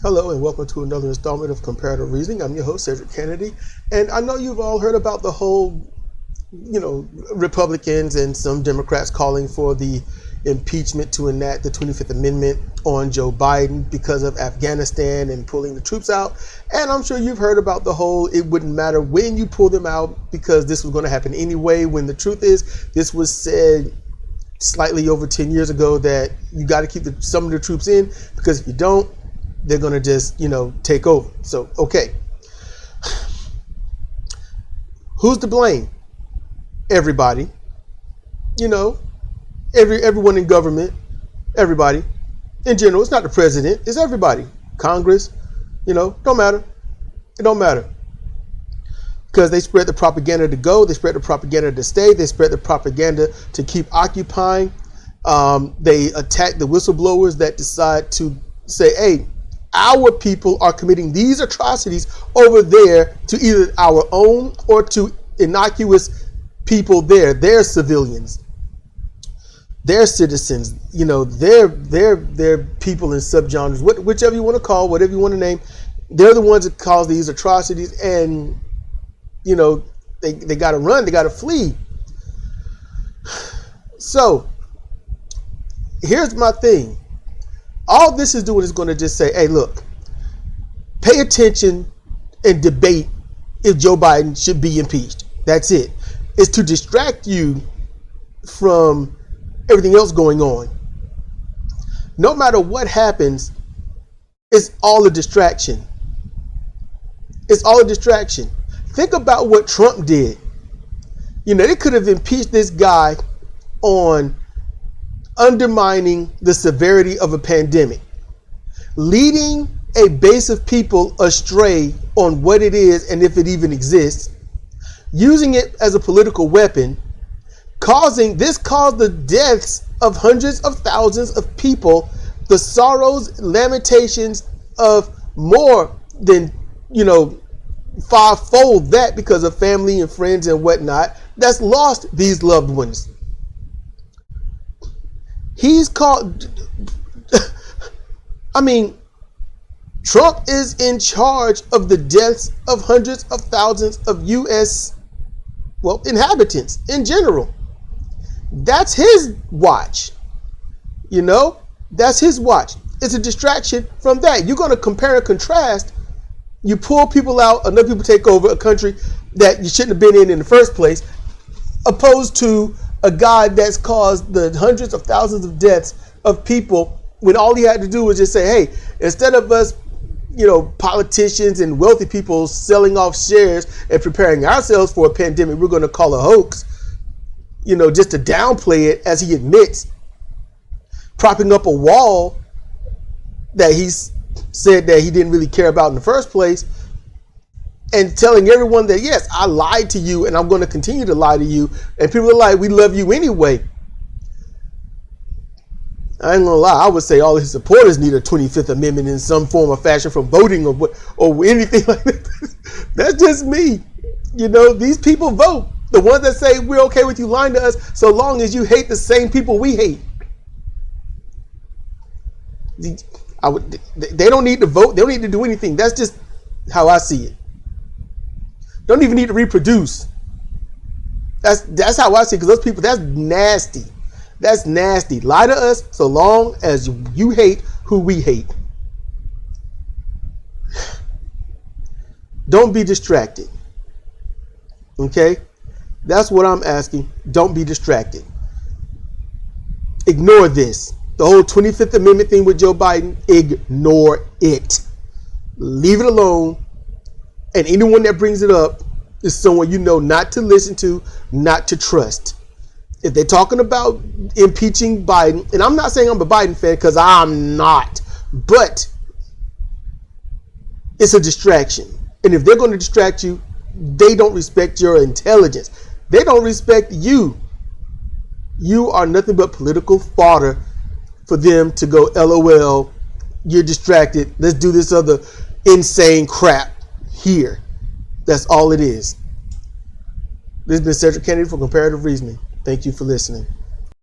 Hello and welcome to another installment of Comparative Reasoning. I'm your host, Cedric Kennedy, and I know you've all heard about the whole, Republicans and some Democrats calling for the impeachment to enact the 25th Amendment on Joe Biden because of Afghanistan and pulling the troops out. And I'm sure you've heard about the whole, it wouldn't matter when you pull them out because this was going to happen anyway, when the truth is, this was said slightly over 10 years ago that you got to keep some of the troops in because if you don't, they're going to just, take over. So, okay. Who's to blame? Everybody. Everyone in government. Everybody. In general, it's not the president. It's everybody. Congress. Don't matter. It don't matter. Because they spread the propaganda to go. They spread the propaganda to stay. They spread the propaganda to keep occupying. They attack the whistleblowers that decide to say, hey, our people are committing these atrocities over there to either our own or to innocuous people there. They're civilians. They're citizens. They're people in subgenres, whichever you want to call, whatever you want to name. They're the ones that cause these atrocities, and they got to run. They got to flee. So here's my thing. All this is doing is going to just say, hey, look, pay attention and debate if Joe Biden should be impeached. That's it. It's to distract you from everything else going on. No matter what happens, it's all a distraction. It's all a distraction. Think about what Trump did. They could have impeached this guy on undermining the severity of a pandemic, leading a base of people astray on what it is and if it even exists, using it as a political weapon, caused the deaths of hundreds of thousands of people, the sorrows, lamentations of more than, fivefold that because of family and friends and whatnot that's lost these loved ones. He's called, Trump is in charge of the deaths of hundreds of thousands of U.S., inhabitants in general. That's his watch. That's his watch. It's a distraction from that. You're going to compare and contrast. You pull people out, another people take over a country that you shouldn't have been in the first place, opposed to a guy that's caused the hundreds of thousands of deaths of people when all he had to do was just say, hey, instead of us, politicians and wealthy people selling off shares and preparing ourselves for a pandemic, we're going to call a hoax, just to downplay it, as he admits, propping up a wall that he's said that he didn't really care about in the first place, and telling everyone that, yes, I lied to you and I'm going to continue to lie to you. And people are like, we love you anyway. I ain't going to lie. I would say all his supporters need a 25th Amendment in some form or fashion from voting or anything like that. That's just me. These people vote. The ones that say we're okay with you lying to us so long as you hate the same people we hate. They don't need to vote. They don't need to do anything. That's just how I see it. Don't even need to reproduce. That's how I see it, because those people, that's nasty. That's nasty. Lie to us so long as you hate who we hate. Don't be distracted. Okay? That's what I'm asking. Don't be distracted. Ignore this. The whole 25th Amendment thing with Joe Biden, ignore it. Leave it alone. And anyone that brings it up is someone not to listen to, not to trust. If they're talking about impeaching Biden, and I'm not saying I'm a Biden fan because I'm not, but it's a distraction. And if they're going to distract you, they don't respect your intelligence. They don't respect you. You are nothing but political fodder for them to go, LOL, you're distracted. Let's do this other insane crap here. That's all it is. This has been Cedric Kennedy for Comparative Reasoning. Thank you for listening.